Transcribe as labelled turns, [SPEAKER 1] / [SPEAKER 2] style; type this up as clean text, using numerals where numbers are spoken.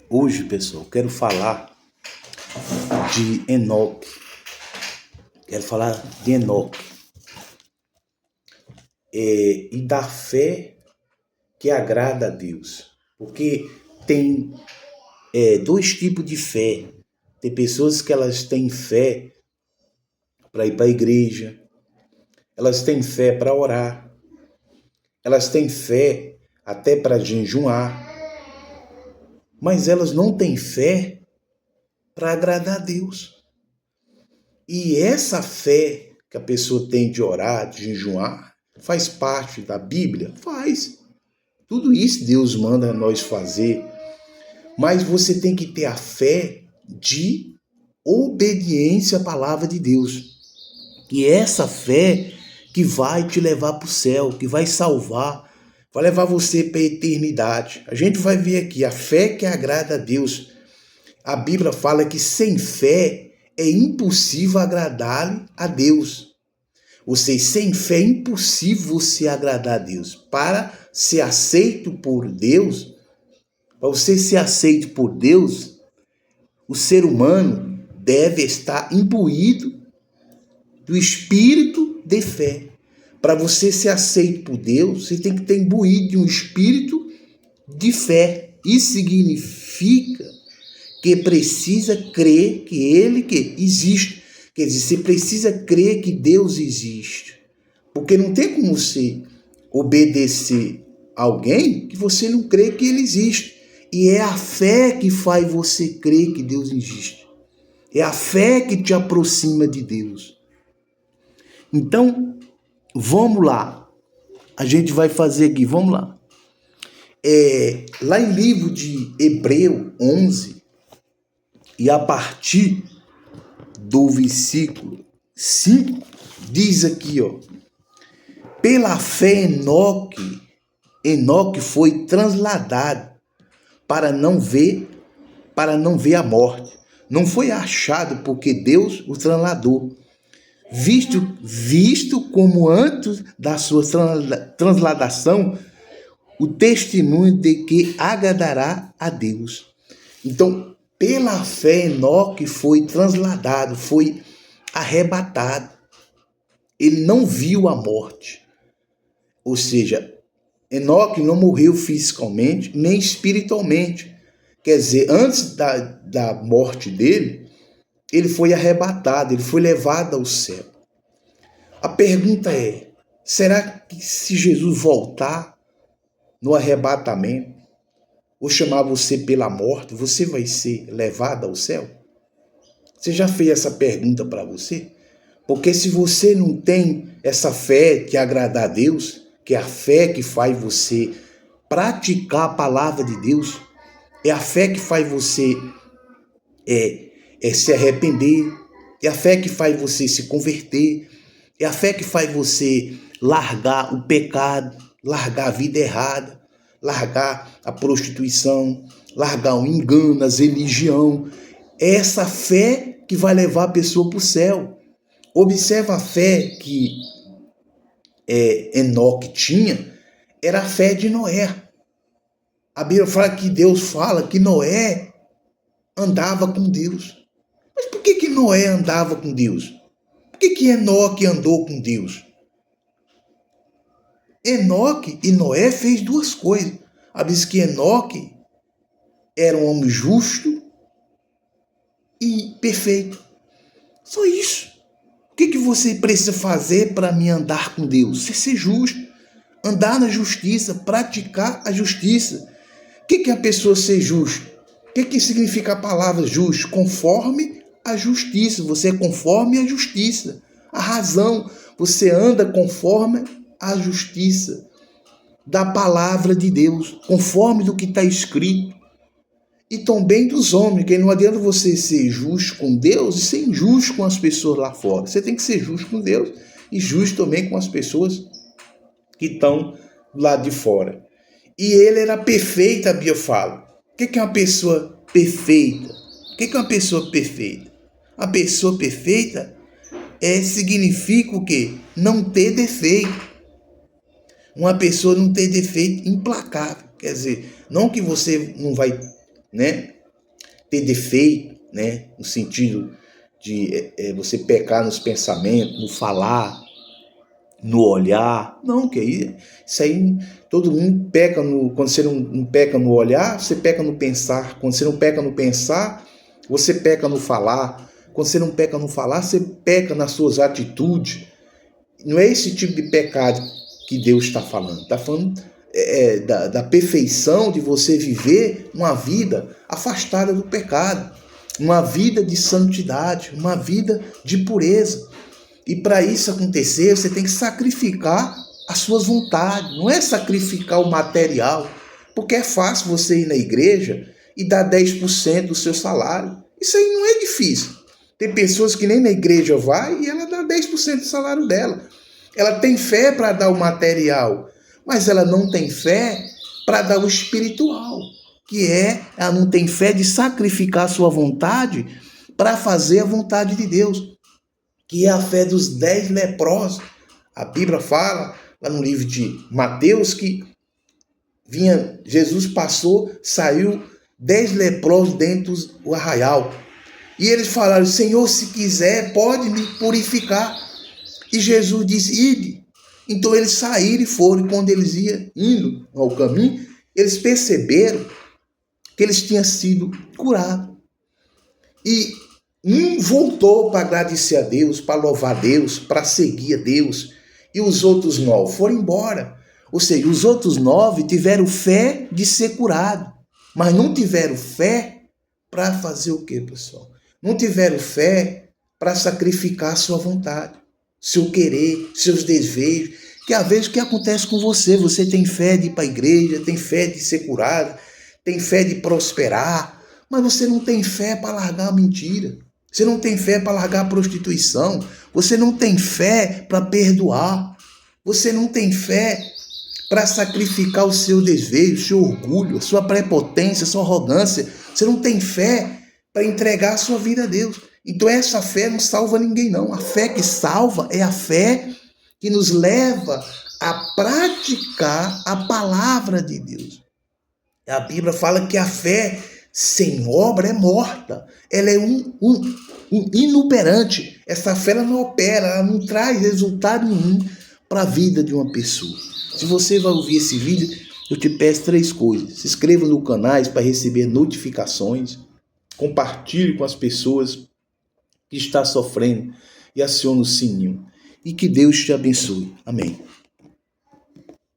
[SPEAKER 1] Hoje, pessoal, quero falar de Enoque. Quero falar de Enoque e da fé que agrada a Deus. Porque tem dois tipos de fé. Tem pessoas que elas têm fé para ir para a igreja, elas têm fé para orar, elas têm fé até para jejuar, mas elas não têm fé para agradar a Deus. E essa fé que a pessoa tem de orar, de jejuar, faz parte da Bíblia? Faz. Tudo isso Deus manda nós fazer. Mas você tem que ter a fé de obediência à palavra de Deus. E essa fé que vai te levar para o céu, que vai salvar, vai levar você para a eternidade. A gente vai ver aqui a fé que agrada a Deus. A Bíblia fala que sem fé é impossível agradar a Deus. Ou seja, sem fé é impossível você agradar a Deus. Para ser aceito por Deus, para você ser aceito por Deus, o ser humano deve estar imbuído do espírito de fé. Para você ser aceito por Deus, você tem que ter imbuído de um espírito de fé. Isso significa que precisa crer que Ele que existe. Quer dizer, você precisa crer que Deus existe. Porque não tem como você obedecer a alguém que você não crê que Ele existe. E é a fé que faz você crer que Deus existe. É a fé que te aproxima de Deus. Então, vamos lá. A gente vai fazer aqui, vamos lá. Lá em livro de Hebreu 11, e a partir do versículo 5, diz aqui, ó. Pela fé Enoque foi transladado para não ver a morte. Não foi achado porque Deus o transladou. Visto como antes da sua transladação, o testemunho de que agradará a Deus. Então, pela fé, Enoque foi transladado, foi arrebatado. Ele não viu a morte. Ou seja, Enoque não morreu fisicamente nem espiritualmente. Quer dizer, antes da morte dele, ele foi arrebatado, ele foi levado ao céu. A pergunta é, será que se Jesus voltar no arrebatamento, ou chamar você pela morte, você vai ser levado ao céu? Você já fez essa pergunta para você? Porque se você não tem essa fé que agrada a Deus, que é a fé que faz você praticar a palavra de Deus, é a fé que faz você se arrepender, é a fé que faz você se converter, é a fé que faz você largar o pecado, largar a vida errada, largar a prostituição, largar o engano, a religião. É essa fé que vai levar a pessoa para o céu. Observa a fé que Enoque tinha, era a fé de Noé. A Bíblia fala que Deus fala que Noé andava com Deus. Mas por que Noé andava com Deus? Por que Enoque andou com Deus? Enoque e Noé fez duas coisas. A Bíblia diz que Enoque era um homem justo e perfeito. Só isso. O que você precisa fazer para me andar com Deus? Você ser justo, andar na justiça, praticar a justiça. O que é a pessoa ser justo? O que significa a palavra justo? Conforme a justiça. Você é conforme a justiça. A razão. Você anda conforme a justiça da palavra de Deus, conforme do que está escrito. E também dos homens, que não adianta você ser justo com Deus e ser injusto com as pessoas lá fora. Você tem que ser justo com Deus e justo também com as pessoas que estão lá de fora. E ele era perfeito, a Bíblia fala. O que é uma pessoa perfeita? O que é uma pessoa perfeita? A pessoa perfeita significa o quê? Não ter defeito. Uma pessoa não ter defeito implacável. Quer dizer, não que você não vai ter defeito, né? No sentido de você pecar nos pensamentos, no falar, no olhar. Não, que aí, isso aí todo mundo peca no. Quando você não peca no olhar, você peca no pensar. Quando você não peca no pensar, você peca no falar. Quando você não peca no falar, você peca nas suas atitudes. Não é esse tipo de pecado que Deus está falando. Está falando da perfeição de você viver uma vida afastada do pecado, uma vida de santidade, uma vida de pureza. E para isso acontecer, você tem que sacrificar as suas vontades, não é sacrificar o material, porque é fácil você ir na igreja e dar 10% do seu salário. Isso aí não é difícil. Tem pessoas que nem na igreja vai e ela dá 10% do salário dela. Ela tem fé para dar o material, mas ela não tem fé para dar o espiritual, ela não tem fé de sacrificar a sua vontade para fazer a vontade de Deus, que é a fé dos 10 leprosos. A Bíblia fala, lá no livro de Mateus, que Jesus passou, saiu 10 leprosos dentro do arraial. E eles falaram: Senhor, se quiser, pode me purificar. E Jesus disse: ide. Então eles saíram e foram. E quando eles iam indo ao caminho, eles perceberam que eles tinham sido curados. E um voltou para agradecer a Deus, para louvar a Deus, para seguir a Deus. E os outros 9 foram embora. Ou seja, os outros 9 tiveram fé de ser curado, mas não tiveram fé para fazer o quê, pessoal? Não tiveram fé para sacrificar a sua vontade, seu querer, seus desejos. Que às vezes o que acontece com você? Você tem fé de ir para a igreja, tem fé de ser curado, tem fé de prosperar, mas você não tem fé para largar a mentira. Você não tem fé para largar a prostituição. Você não tem fé para perdoar. Você não tem fé para sacrificar o seu desejo, o seu orgulho, a sua prepotência, a sua arrogância. Você não tem fé para entregar a sua vida a Deus. Então essa fé não salva ninguém, não. A fé que salva é a fé que nos leva a praticar a palavra de Deus. A Bíblia fala que a fé sem obra é morta. Ela é inoperante. Essa fé ela não opera, ela não traz resultado nenhum para a vida de uma pessoa. Se você vai ouvir esse vídeo, eu te peço 3 coisas. Se inscreva no canal para receber notificações. Compartilhe com as pessoas que estão sofrendo e acione o sininho. E que Deus te abençoe. Amém.